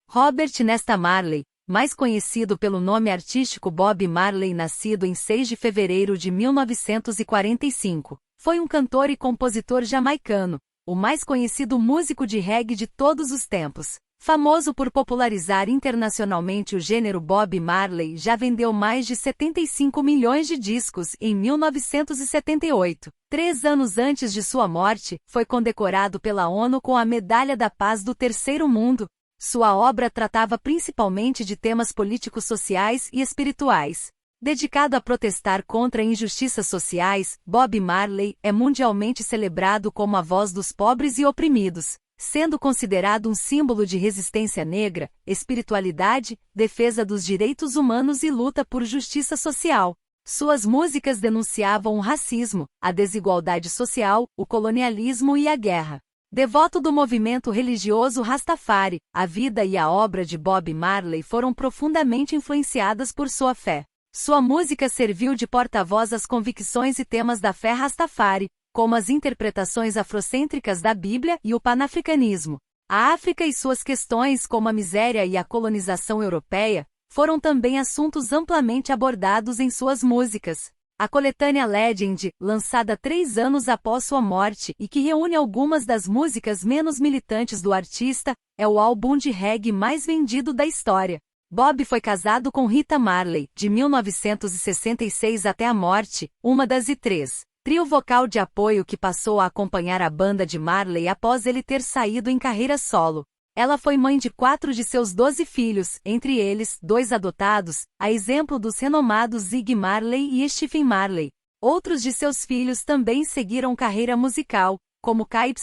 Robert Nesta Marley, mais conhecido pelo nome artístico Bob Marley, nascido em 6 de fevereiro de 1945, foi um cantor e compositor jamaicano, o mais conhecido músico de reggae de todos os tempos. Famoso por popularizar internacionalmente o gênero, Bob Marley já vendeu mais de 75 milhões de discos em 1978. 3 anos antes de sua morte, foi condecorado pela ONU com a Medalha da Paz do Terceiro Mundo. Sua obra tratava principalmente de temas políticos, sociais e espirituais. Dedicado a protestar contra injustiças sociais, Bob Marley é mundialmente celebrado como a voz dos pobres e oprimidos, sendo considerado um símbolo de resistência negra, espiritualidade, defesa dos direitos humanos e luta por justiça social. Suas músicas denunciavam o racismo, a desigualdade social, o colonialismo e a guerra. Devoto do movimento religioso Rastafari, a vida e a obra de Bob Marley foram profundamente influenciadas por sua fé. Sua música serviu de porta-voz às convicções e temas da fé Rastafari, como as interpretações afrocêntricas da Bíblia e o panafricanismo. A África e suas questões, como a miséria e a colonização europeia, foram também assuntos amplamente abordados em suas músicas. A coletânea Legend, lançada 3 anos após sua morte e que reúne algumas das músicas menos militantes do artista, é o álbum de reggae mais vendido da história. Bob foi casado com Rita Marley, de 1966 até a morte, uma das I3, trio vocal de apoio que passou a acompanhar a banda de Marley após ele ter saído em carreira solo. Ela foi mãe de 4 de seus 12 filhos, entre eles, 2 adotados, a exemplo dos renomados Ziggy Marley e Stephen Marley. Outros de seus filhos também seguiram carreira musical, como Ky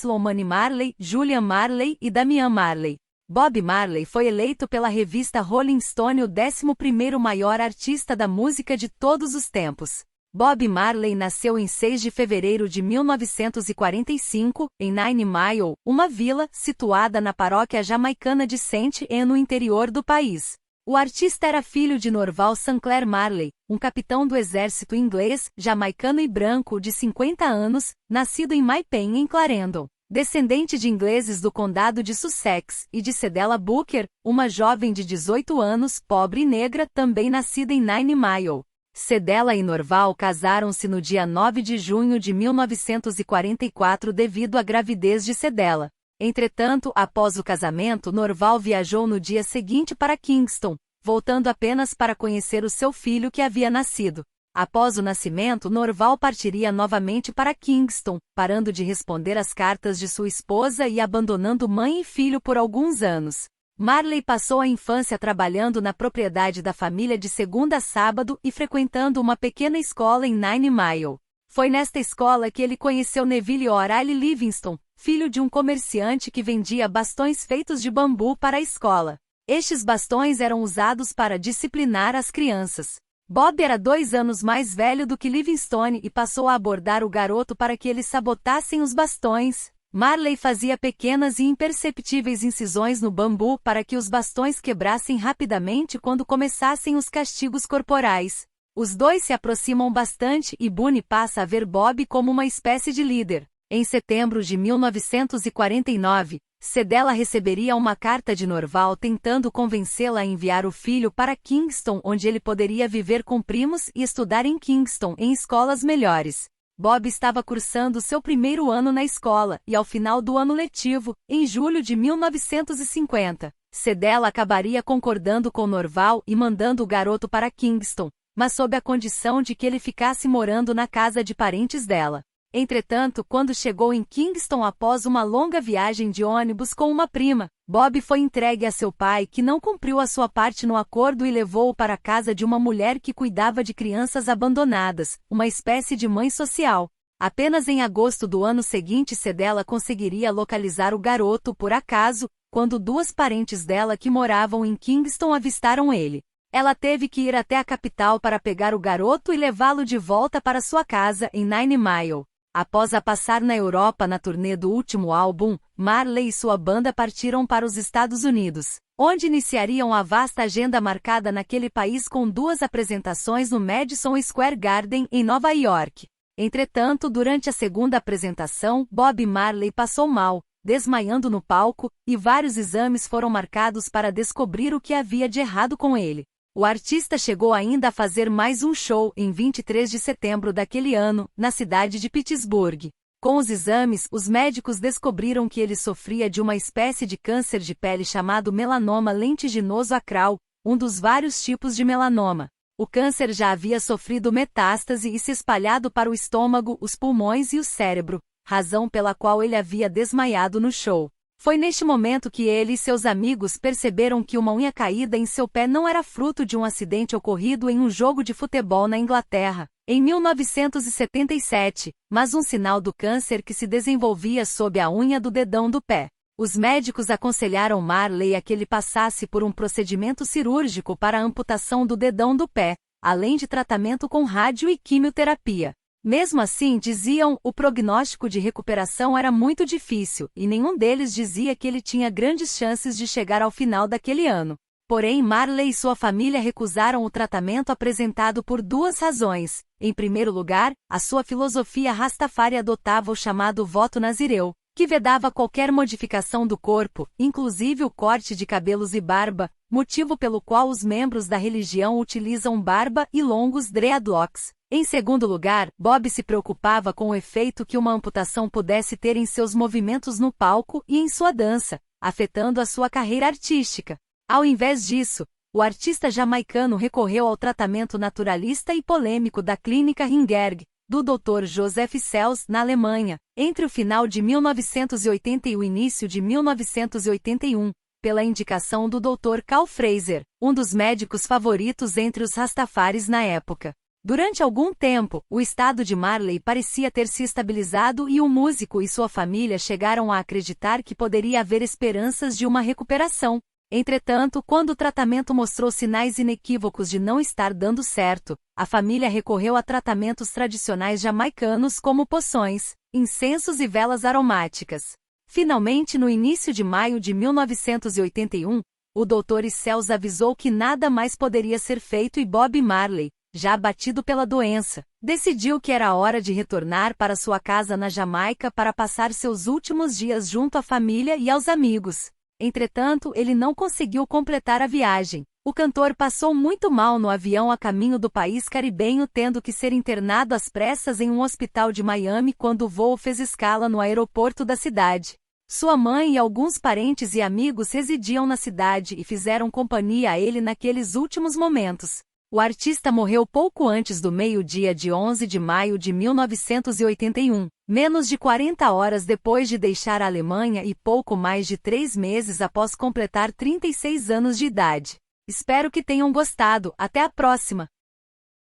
Marley, Julian Marley e Damian Marley. Bob Marley foi eleito pela revista Rolling Stone o 11º maior artista da música de todos os tempos. Bob Marley nasceu em 6 de fevereiro de 1945, em Nine Mile, uma vila situada na paróquia jamaicana de St. Ann, no interior do país. O artista era filho de Norval Sinclair Marley, um capitão do exército inglês, jamaicano e branco de 50 anos, nascido em Maipen, em Clarendon. Descendente de ingleses do condado de Sussex, e de Cedella Booker, uma jovem de 18 anos, pobre e negra, também nascida em Nine Mile. Cedella e Norval casaram-se no dia 9 de junho de 1944 devido à gravidez de Cedella. Entretanto, após o casamento, Norval viajou no dia seguinte para Kingston, voltando apenas para conhecer o seu filho que havia nascido. Após o nascimento, Norval partiria novamente para Kingston, parando de responder às cartas de sua esposa e abandonando mãe e filho por alguns anos. Marley passou a infância trabalhando na propriedade da família de segunda a sábado e frequentando uma pequena escola em Nine Mile. Foi nesta escola que ele conheceu Neville O'Reilly Livingston, filho de um comerciante que vendia bastões feitos de bambu para a escola. Estes bastões eram usados para disciplinar as crianças. Bob era 2 anos mais velho do que Livingstone e passou a abordar o garoto para que eles sabotassem os bastões. Marley fazia pequenas e imperceptíveis incisões no bambu para que os bastões quebrassem rapidamente quando começassem os castigos corporais. Os dois se aproximam bastante e Boone passa a ver Bob como uma espécie de líder. Em setembro de 1949, Cedella receberia uma carta de Norval tentando convencê-la a enviar o filho para Kingston, onde ele poderia viver com primos e estudar em Kingston em escolas melhores. Bob estava cursando seu 1º ano na escola, e ao final do ano letivo, em julho de 1950, Cedella acabaria concordando com Norval e mandando o garoto para Kingston, mas sob a condição de que ele ficasse morando na casa de parentes dela. Entretanto, quando chegou em Kingston após uma longa viagem de ônibus com uma prima, Bob foi entregue a seu pai, que não cumpriu a sua parte no acordo e levou-o para a casa de uma mulher que cuidava de crianças abandonadas, uma espécie de mãe social. Apenas em agosto do ano seguinte Cedella conseguiria localizar o garoto por acaso, quando 2 parentes dela que moravam em Kingston avistaram ele. Ela teve que ir até a capital para pegar o garoto e levá-lo de volta para sua casa em Nine Mile. Após a passar na Europa na turnê do último álbum, Marley e sua banda partiram para os Estados Unidos, onde iniciariam a vasta agenda marcada naquele país com 2 apresentações no Madison Square Garden, em Nova York. Entretanto, durante a segunda apresentação, Bob Marley passou mal, desmaiando no palco, e vários exames foram marcados para descobrir o que havia de errado com ele. O artista chegou ainda a fazer mais um show em 23 de setembro daquele ano, na cidade de Pittsburgh. Com os exames, os médicos descobriram que ele sofria de uma espécie de câncer de pele chamado melanoma lentiginoso acral, um dos vários tipos de melanoma. O câncer já havia sofrido metástase e se espalhado para o estômago, os pulmões e o cérebro, razão pela qual ele havia desmaiado no show. Foi neste momento que ele e seus amigos perceberam que uma unha caída em seu pé não era fruto de um acidente ocorrido em um jogo de futebol na Inglaterra, em 1977, mas um sinal do câncer que se desenvolvia sob a unha do dedão do pé. Os médicos aconselharam Marley a que ele passasse por um procedimento cirúrgico para a amputação do dedão do pé, além de tratamento com rádio e quimioterapia. Mesmo assim, diziam, o prognóstico de recuperação era muito difícil, e nenhum deles dizia que ele tinha grandes chances de chegar ao final daquele ano. Porém, Marley e sua família recusaram o tratamento apresentado por duas razões. Em primeiro lugar, a sua filosofia Rastafari adotava o chamado voto nazireu, que vedava qualquer modificação do corpo, inclusive o corte de cabelos e barba, motivo pelo qual os membros da religião utilizam barba e longos dreadlocks. Em segundo lugar, Bob se preocupava com o efeito que uma amputação pudesse ter em seus movimentos no palco e em sua dança, afetando a sua carreira artística. Ao invés disso, o artista jamaicano recorreu ao tratamento naturalista e polêmico da clínica Ringerg, do Dr. Joseph Sells, na Alemanha, entre o final de 1980 e o início de 1981, pela indicação do Dr. Carl Fraser, um dos médicos favoritos entre os Rastafaris na época. Durante algum tempo, o estado de Marley parecia ter se estabilizado e o músico e sua família chegaram a acreditar que poderia haver esperanças de uma recuperação. Entretanto, quando o tratamento mostrou sinais inequívocos de não estar dando certo, a família recorreu a tratamentos tradicionais jamaicanos como poções, incensos e velas aromáticas. Finalmente, no início de maio de 1981, o Dr. Sells avisou que nada mais poderia ser feito e Bob Marley, já abatido pela doença, decidiu que era hora de retornar para sua casa na Jamaica para passar seus últimos dias junto à família e aos amigos. Entretanto, ele não conseguiu completar a viagem. O cantor passou muito mal no avião a caminho do país caribenho, tendo que ser internado às pressas em um hospital de Miami quando o voo fez escala no aeroporto da cidade. Sua mãe e alguns parentes e amigos residiam na cidade e fizeram companhia a ele naqueles últimos momentos. O artista morreu pouco antes do meio-dia de 11 de maio de 1981, menos de 40 horas depois de deixar a Alemanha e pouco mais de 3 meses após completar 36 anos de idade. Espero que tenham gostado. Até a próxima!